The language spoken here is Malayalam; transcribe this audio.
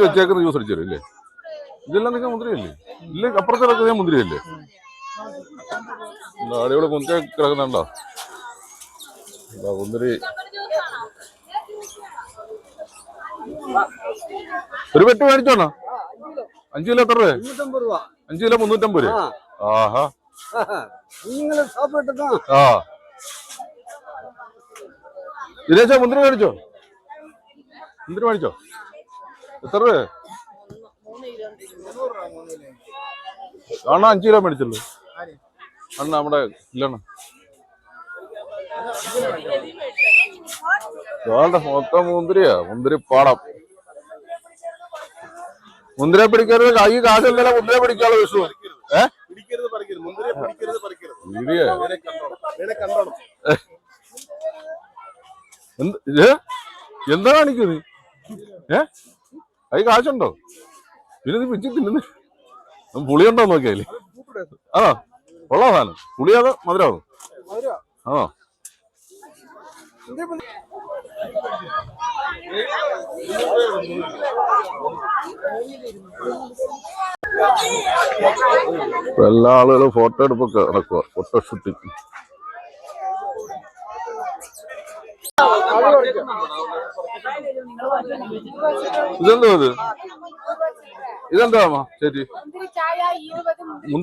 എടുത്ത് വെച്ചേക്കുന്ന ജ്യൂസ് അടിച്ചു തരും ഇല്ലേ? ഇതെല്ലാം നിങ്ങൾ മുന്തിരിയല്ലേ? ഇല്ല, അപ്പുറത്ത് കിടക്കുന്ന മുന്തിരിയല്ലേ? അടിപൊളി മുന്തിരി കിടക്കുന്നുണ്ടോ? മുന്തിരി ഒരു പെട്ട് മേടിച്ചോണോ? 5 കിലോ എത്ര രൂപ? 5 കിലോ 350 രൂപ. ആഹാ, ആ ദിനേശ മുന്തിരി മേടിച്ചോ? മുന്തിരി മേടിച്ചോ? എത്ര രൂപ? അണ്ണ 5 കിലോ മേടിച്ചല്ലോ. അണ്ണ നമ്മുടെ ഇല്ലണ്ണ മൊത്തം മുന്തിരിയാ. മുന്തിരി പാടം. മുന്തിരെ പിടിക്കരുത്, കൈ കാശല്ല മുന്തിരെ പിടിക്കാനുള്ള വിഷു. എന്താ കാണിക്കുന്നത്? കൈ കാശുണ്ടോ? പിന്നെ നീ പിടിച്ച് തിന്നുന്നു. പുളിയുണ്ടോ നോക്കിയാല്? ആ ഉള്ള സാധനം പുളിയാതോ മധുരാവോ? ആണോ? എല്ലാ ആളുകളും ഫോട്ടോ എടുപ്പൊക്കെ നടക്കുക. Photo shooting. ഇതെന്തോ ഇത്? ഇതെന്താ ചേച്ചി?